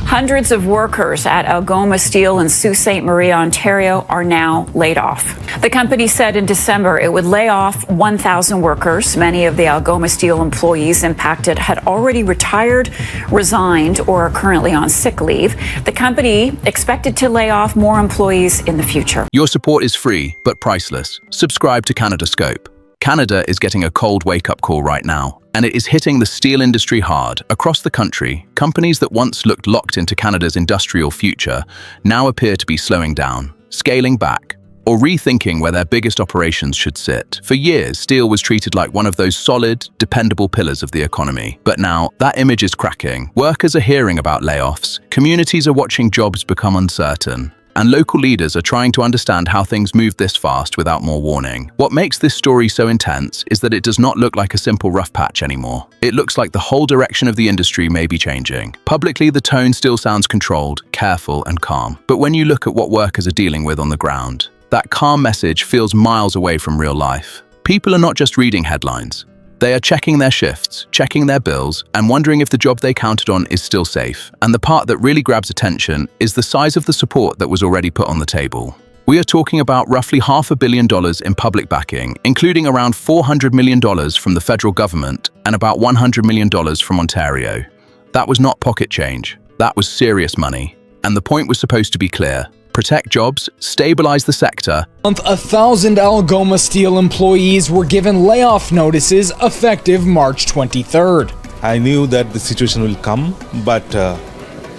Hundreds of workers at Algoma Steel in Sault Ste. Marie, Ontario, are now laid off. The company said in December it would lay off 1,000 workers. Many of the Algoma Steel employees impacted had already retired, resigned, or are currently on sick leave. The company expected to lay off more employees in the future. Your support is free, but priceless. Subscribe to Canada Scope. Canada is getting a cold wake-up call right now, and it is hitting the steel industry hard. Across the country, companies that once looked locked into Canada's industrial future now appear to be slowing down, scaling back, or rethinking where their biggest operations should sit. For years, steel was treated like one of those solid, dependable pillars of the economy. But now, that image is cracking. Workers are hearing about layoffs, communities are watching jobs become uncertain, and local leaders are trying to understand how things moved this fast without more warning. What makes this story so intense is that it does not look like a simple rough patch anymore. It looks like the whole direction of the industry may be changing. Publicly, the tone still sounds controlled, careful, and calm. But when you look at what workers are dealing with on the ground, that calm message feels miles away from real life. People are not just reading headlines. They are checking their shifts, checking their bills, and wondering if the job they counted on is still safe. And the part that really grabs attention is the size of the support that was already put on the table. We are talking about roughly $500 million in public backing, including around $400 million from the federal government and about $100 million from Ontario. That was not pocket change. That was serious money. And the point was supposed to be clear. Protect jobs, stabilize the sector. 1,000 Algoma Steel employees were given layoff notices effective March 23rd. I knew that the situation will come, but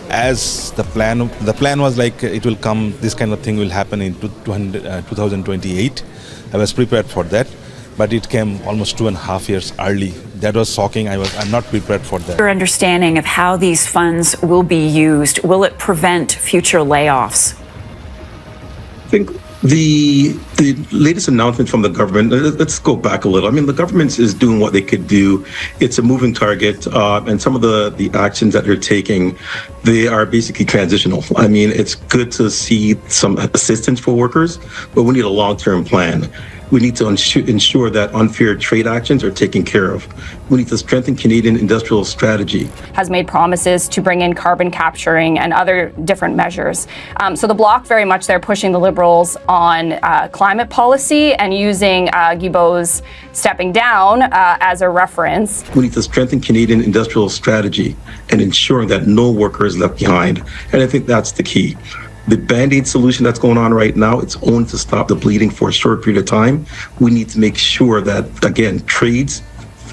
as the plan was like it will come, this kind of thing will happen in 2028. I was prepared for that, but it came almost 2.5 years early. That was shocking. I'm not prepared for that. Your understanding of how these funds will be used, will it prevent future layoffs? I think the latest announcement from the government, let's go back a little. I mean, the government is doing what they could do. It's a moving target, and some of the actions that they're taking, they are basically transitional. I mean, it's good to see some assistance for workers, but we need a long-term plan. We need to ensure that unfair trade actions are taken care of. We need to strengthen Canadian industrial strategy. Has made promises to bring in carbon capturing and other different measures. So the Bloc very much they're pushing the Liberals on climate policy and using Guilbeault's stepping down as a reference. We need to strengthen Canadian industrial strategy and ensure that no worker is left behind. And I think that's the key. The Band-Aid solution that's going on right now, it's only to stop the bleeding for a short period of time. We need to make sure that, again,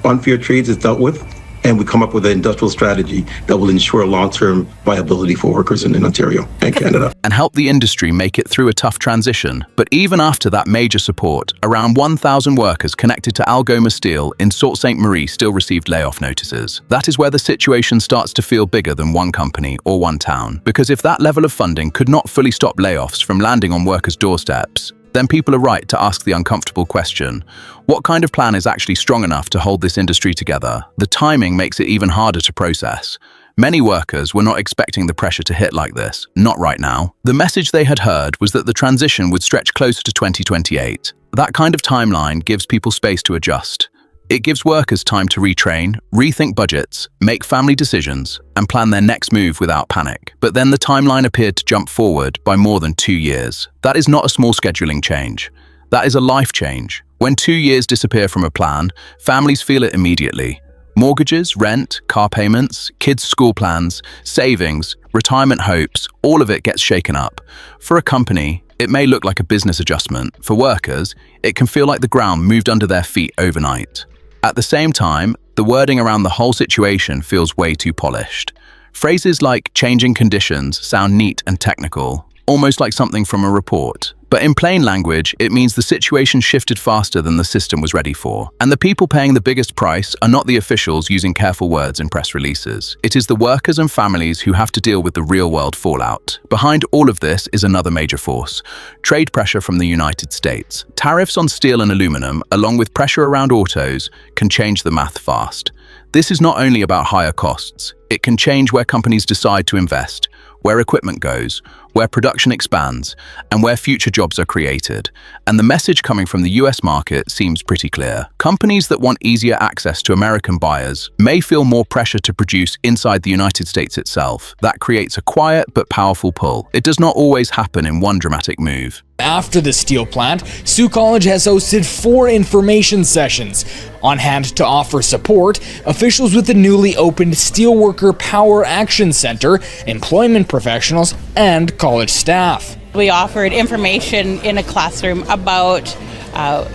unfair trades is dealt with, and we come up with an industrial strategy that will ensure long-term viability for workers in Ontario and Canada. And help the industry make it through a tough transition. But even after that major support, around 1,000 workers connected to Algoma Steel in Sault Ste. Marie still received layoff notices. That is where the situation starts to feel bigger than one company or one town. Because if that level of funding could not fully stop layoffs from landing on workers' doorsteps, then people are right to ask the uncomfortable question: what kind of plan is actually strong enough to hold this industry together? The timing makes it even harder to process. Many workers were not expecting the pressure to hit like this, not right now. The message they had heard was that the transition would stretch closer to 2028. That kind of timeline gives people space to adjust. It gives workers time to retrain, rethink budgets, make family decisions, and plan their next move without panic. But then the timeline appeared to jump forward by more than 2 years. That is not a small scheduling change. That is a life change. When 2 years disappear from a plan, families feel it immediately. Mortgages, rent, car payments, kids' school plans, savings, retirement hopes, all of it gets shaken up. For a company, it may look like a business adjustment. For workers, it can feel like the ground moved under their feet overnight. At the same time, the wording around the whole situation feels way too polished. Phrases like changing conditions sound neat and technical, almost like something from a report. But in plain language, it means the situation shifted faster than the system was ready for. And the people paying the biggest price are not the officials using careful words in press releases. It is the workers and families who have to deal with the real-world fallout. Behind all of this is another major force: trade pressure from the United States. Tariffs on steel and aluminum, along with pressure around autos, can change the math fast. This is not only about higher costs. It can change where companies decide to invest, where equipment goes, where production expands, and where future jobs are created. And the message coming from the US market seems pretty clear. Companies that want easier access to American buyers may feel more pressure to produce inside the United States itself. That creates a quiet but powerful pull. It does not always happen in one dramatic move. After the steel plant, Sioux College has hosted 4 information sessions. On hand to offer support, officials with the newly opened Steelworker Power Action Center, employment professionals, and college staff. We offered information in a classroom about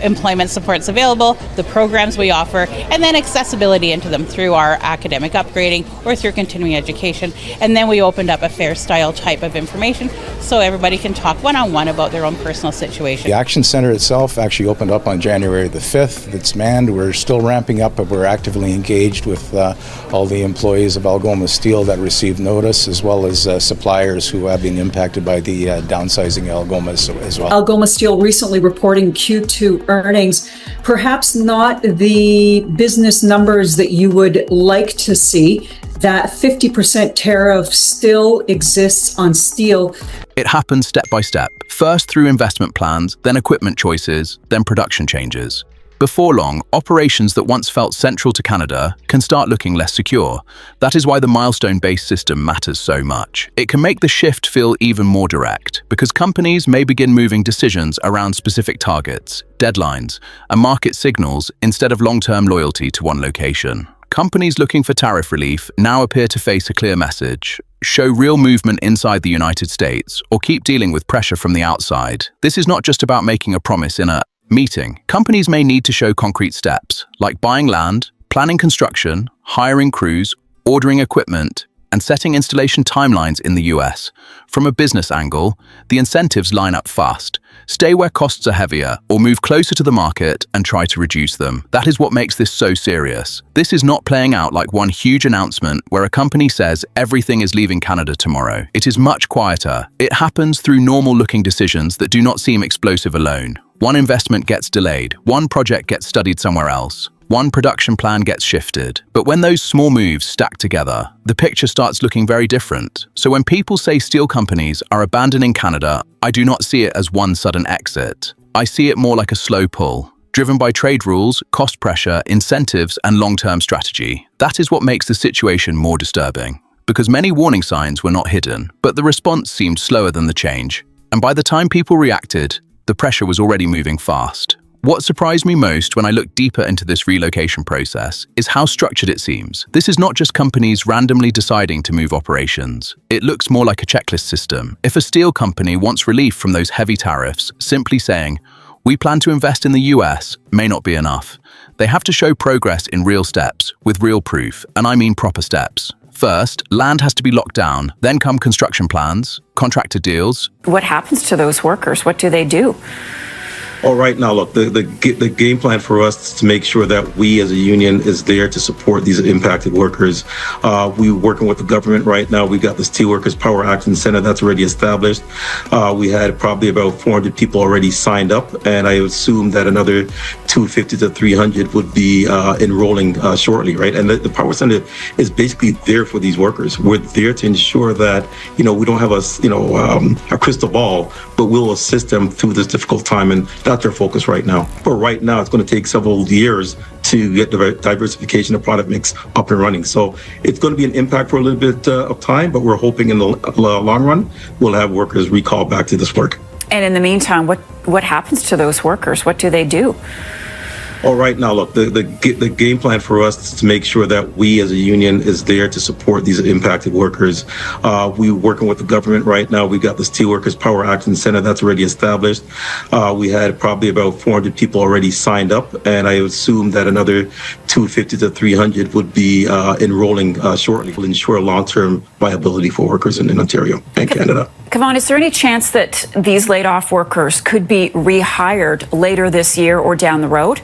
employment supports available, the programs we offer, and then accessibility into them through our academic upgrading or through continuing education. And then we opened up a fair style type of information so everybody can talk one-on-one about their own personal situation. The Action Center itself actually opened up on January the 5th. It's manned. We're still ramping up, but we're actively engaged with all the employees of Algoma Steel that received notice, as well as suppliers who have been impacted by the downsizing of Algoma as well. Algoma Steel recently reporting Q2 earnings, perhaps not the business numbers that you would like to see. That 50% tariff still exists on steel. It happens step by step, first through investment plans, then equipment choices, then production changes. Before long, operations that once felt central to Canada can start looking less secure. That is why the milestone-based system matters so much. It can make the shift feel even more direct, because companies may begin moving decisions around specific targets, deadlines, and market signals instead of long-term loyalty to one location. Companies looking for tariff relief now appear to face a clear message: show real movement inside the United States, or keep dealing with pressure from the outside. This is not just about making a promise in a meeting. Companies may need to show concrete steps, like buying land, planning construction, hiring crews, ordering equipment, and setting installation timelines in the US. From a business angle, the incentives line up fast. Stay where costs are heavier, or move closer to the market and try to reduce them. That is what makes this so serious. This is not playing out like one huge announcement where a company says everything is leaving Canada tomorrow. It is much quieter. It happens through normal-looking decisions that do not seem explosive alone. One investment gets delayed, one project gets studied somewhere else, one production plan gets shifted. But when those small moves stack together, the picture starts looking very different. So when people say steel companies are abandoning Canada, I do not see it as one sudden exit. I see it more like a slow pull, driven by trade rules, cost pressure, incentives, and long-term strategy. That is what makes the situation more disturbing, because many warning signs were not hidden, but the response seemed slower than the change. And by the time people reacted, the pressure was already moving fast. What surprised me most when I looked deeper into this relocation process is how structured it seems. This is not just companies randomly deciding to move operations. It looks more like a checklist system. If a steel company wants relief from those heavy tariffs, simply saying, "We plan to invest in the US," may not be enough. They have to show progress in real steps, with real proof, and I mean proper steps. First, land has to be locked down, then come construction plans, contractor deals. What happens to those workers? What do they do? All right, now look, the game plan for us is to make sure that we as a union is there to support these impacted workers. We're working with the government right now. We got the Steelworkers Power Action Center that's already established. We had probably about 400 people already signed up, and I assume that another 250 to 300 would be enrolling shortly, right? And the Power Center is basically there for these workers. We're there to ensure that, we don't have a crystal ball, but we'll assist them through this difficult time, and that's our focus right now. But right now, it's going to take several years to get the diversification of product mix up and running. So it's going to be an impact for a little bit of time, but we're hoping in the long run, we'll have workers recalled back to this work. And in the meantime, what happens to those workers? What do they do? All right, now look, the game plan for us is to make sure that we as a union is there to support these impacted workers. We're working with the government right now. We got the Steelworkers Power Action Center that's already established. We had probably about 400 people already signed up, and I assume that another 250 to 300 would be enrolling shortly. Will ensure long-term viability for workers in Ontario and Canada. Kevon, is there any chance that these laid-off workers could be rehired later this year or down the road?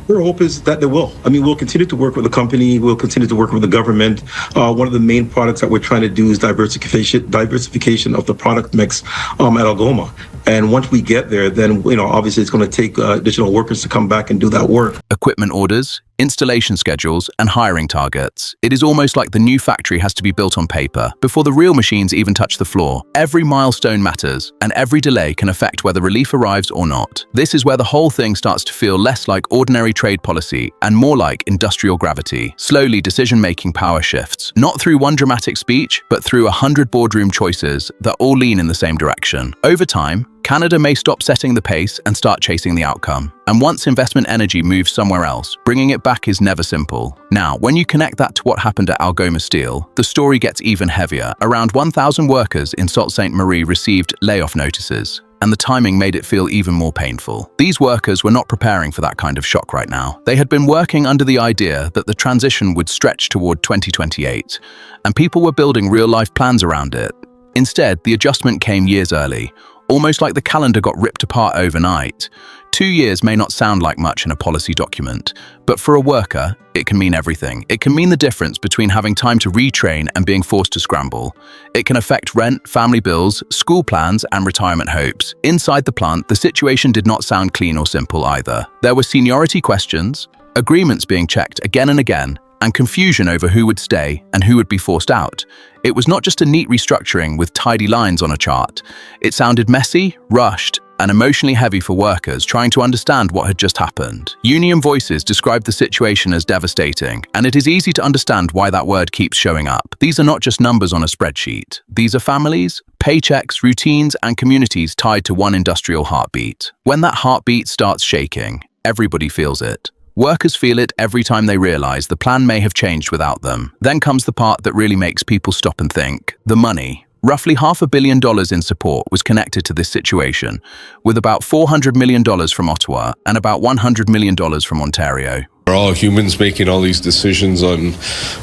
Our hope is that they will. I mean, we'll continue to work with the company. We'll continue to work with the government. One of the main products that we're trying to do is diversification of the product mix at Algoma. And once we get there, then, obviously it's going to take additional workers to come back and do that work. Equipment orders, installation schedules, and hiring targets. It is almost like the new factory has to be built on paper before the real machines even touch the floor. Every milestone matters, and every delay can affect whether relief arrives or not. This is where the whole thing starts to feel less like ordinary trade policy and more like industrial gravity. Slowly, decision-making power shifts, not through one dramatic speech, but through 100 boardroom choices that all lean in the same direction. Over time, Canada may stop setting the pace and start chasing the outcome. And once investment energy moves somewhere else, bringing it back is never simple. Now, when you connect that to what happened at Algoma Steel, the story gets even heavier. Around 1,000 workers in Sault Ste. Marie received layoff notices, and the timing made it feel even more painful. These workers were not preparing for that kind of shock right now. They had been working under the idea that the transition would stretch toward 2028, and people were building real-life plans around it. Instead, the adjustment came years early, almost like the calendar got ripped apart overnight. 2 years may not sound like much in a policy document, but for a worker, it can mean everything. It can mean the difference between having time to retrain and being forced to scramble. It can affect rent, family bills, school plans, and retirement hopes. Inside the plant, the situation did not sound clean or simple either. There were seniority questions, agreements being checked again and again, and confusion over who would stay and who would be forced out. It was not just a neat restructuring with tidy lines on a chart. It sounded messy, rushed, and emotionally heavy for workers trying to understand what had just happened. Union voices described the situation as devastating, and it is easy to understand why that word keeps showing up. These are not just numbers on a spreadsheet. These are families, paychecks, routines, and communities tied to one industrial heartbeat. When that heartbeat starts shaking, everybody feels it. Workers feel it every time they realize the plan may have changed without them. Then comes the part that really makes people stop and think: the money. Roughly $500 million in support was connected to this situation, with about $400 million from Ottawa and about $100 million from Ontario. We're all humans making all these decisions on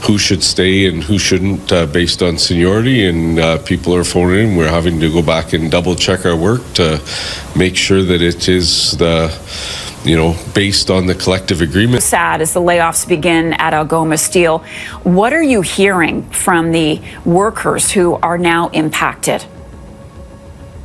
who should stay and who shouldn't based on seniority, and people are phoning in. We're having to go back and double check our work to make sure that it is based on the collective agreement. Sad as the layoffs begin at Algoma Steel. What are you hearing from the workers who are now impacted?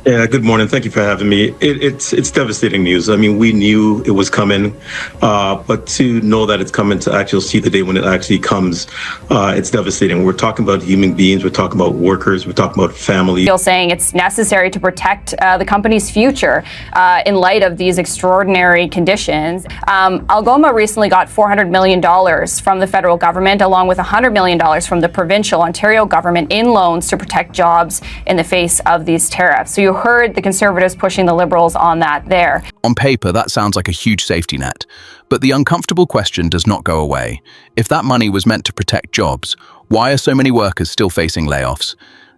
Yeah, good morning. Thank you for having me. It's devastating news. I mean, we knew it was coming, but to know that it's coming, to actually see the day when it actually comes, it's devastating. We're talking about human beings. We're talking about workers. We're talking about families. You're saying it's necessary to protect the company's future in light of these extraordinary conditions. Algoma recently got $400 million from the federal government, along with $100 million from the provincial Ontario government in loans to protect jobs in the face of these tariffs. So you heard the Conservatives pushing the Liberals on that there. On paper, that sounds like a huge safety net. But the uncomfortable question does not go away. If that money was meant to protect jobs, why are so many workers still facing layoffs?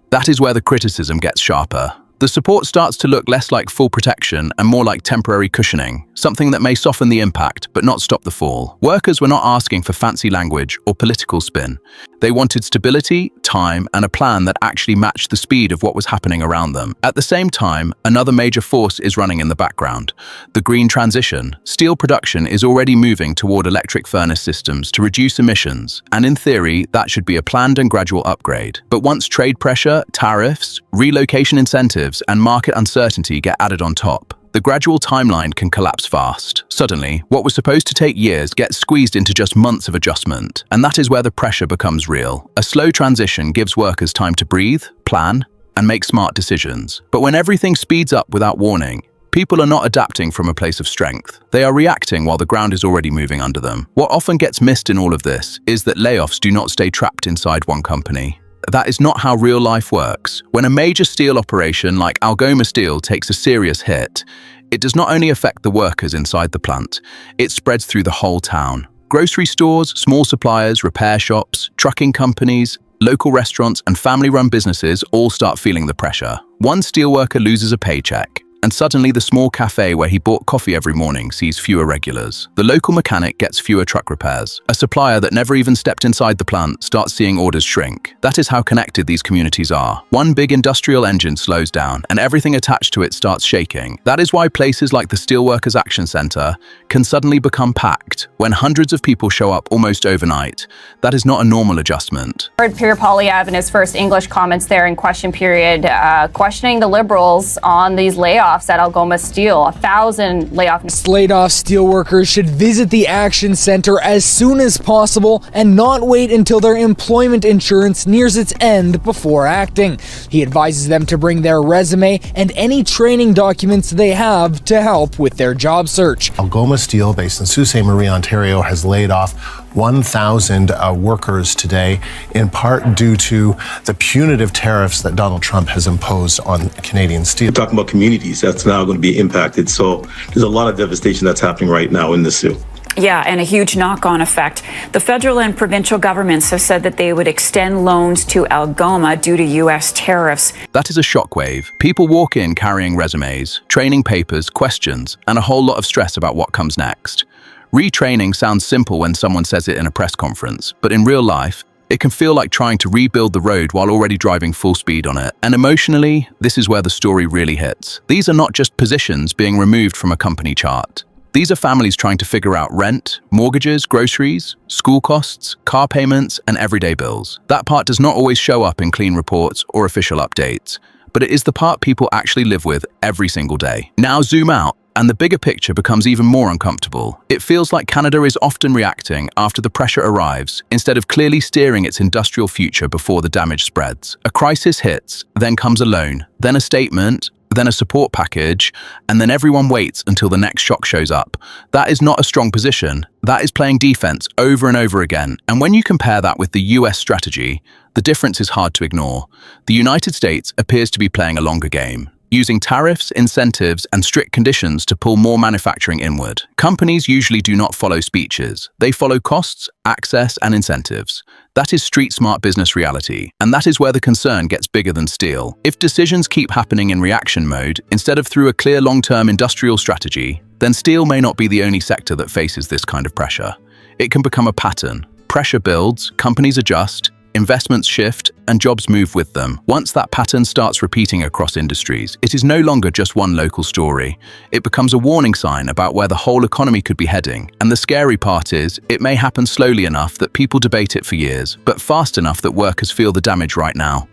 That is where the criticism gets sharper. The support starts to look less like full protection and more like temporary cushioning, something that may soften the impact but not stop the fall. Workers were not asking for fancy language or political spin. They wanted stability, time, and a plan that actually matched the speed of what was happening around them. At the same time, another major force is running in the background: the green transition. Steel production is already moving toward electric furnace systems to reduce emissions, and in theory, that should be a planned and gradual upgrade. But once trade pressure, tariffs, relocation incentives, and market uncertainty get added on top, the gradual timeline can collapse fast. Suddenly, what was supposed to take years gets squeezed into just months of adjustment, and that is where the pressure becomes real. A slow transition gives workers time to breathe, plan, and make smart decisions. But when everything speeds up without warning, people are not adapting from a place of strength. They are reacting while the ground is already moving under them. What often gets missed in all of this is that layoffs do not stay trapped inside one company. That is not how real life works. When a major steel operation like Algoma Steel takes a serious hit, it does not only affect the workers inside the plant, it spreads through the whole town. Grocery stores, small suppliers, repair shops, trucking companies, local restaurants, and family-run businesses all start feeling the pressure. One steelworker loses a paycheck, and suddenly the small cafe where he bought coffee every morning sees fewer regulars. The local mechanic gets fewer truck repairs. A supplier that never even stepped inside the plant starts seeing orders shrink. That is how connected these communities are. One big industrial engine slows down, and everything attached to it starts shaking. That is why places like the Steelworkers Action Centre can suddenly become packed when hundreds of people show up almost overnight. That is not a normal adjustment. Heard Pierre Poilievre in his first English comments there in question period, questioning the Liberals on these layoffs layoffs at Algoma Steel, 1,000 layoffs. Laid-off steelworkers should visit the action center as soon as possible and not wait until their employment insurance nears its end before acting. He advises them to bring their resume and any training documents they have to help with their job search. Algoma Steel, based in Sault Ste. Marie, Ontario, has laid off 1,000 workers today, in part due to the punitive tariffs that Donald Trump has imposed on Canadian steel. We're talking about communities that's now going to be impacted. So there's a lot of devastation that's happening right now in the Sioux. Yeah, and a huge knock-on effect. The federal and provincial governments have said that they would extend loans to Algoma due to U.S. tariffs. That is a shockwave. People walk in carrying resumes, training papers, questions, and a whole lot of stress about what comes next. Retraining sounds simple when someone says it in a press conference, but in real life, it can feel like trying to rebuild the road while already driving full speed on it. And emotionally, this is where the story really hits. These are not just positions being removed from a company chart. These are families trying to figure out rent, mortgages, groceries, school costs, car payments, and everyday bills. That part does not always show up in clean reports or official updates, but it is the part people actually live with every single day. Now zoom out, and the bigger picture becomes even more uncomfortable. It feels like Canada is often reacting after the pressure arrives, instead of clearly steering its industrial future before the damage spreads. A crisis hits, then comes a loan, then a statement, then a support package, and then everyone waits until the next shock shows up. That is not a strong position. That is playing defense over and over again. And when you compare that with the US strategy, the difference is hard to ignore. The United States appears to be playing a longer game, using tariffs, incentives, and strict conditions to pull more manufacturing inward. Companies usually do not follow speeches. They follow costs, access, and incentives. That is street-smart business reality, and that is where the concern gets bigger than steel. If decisions keep happening in reaction mode, instead of through a clear long-term industrial strategy, then steel may not be the only sector that faces this kind of pressure. It can become a pattern. Pressure builds, companies adjust, investments shift, and jobs move with them. Once that pattern starts repeating across industries, it is no longer just one local story. It becomes a warning sign about where the whole economy could be heading. And the scary part is, it may happen slowly enough that people debate it for years, but fast enough that workers feel the damage right now.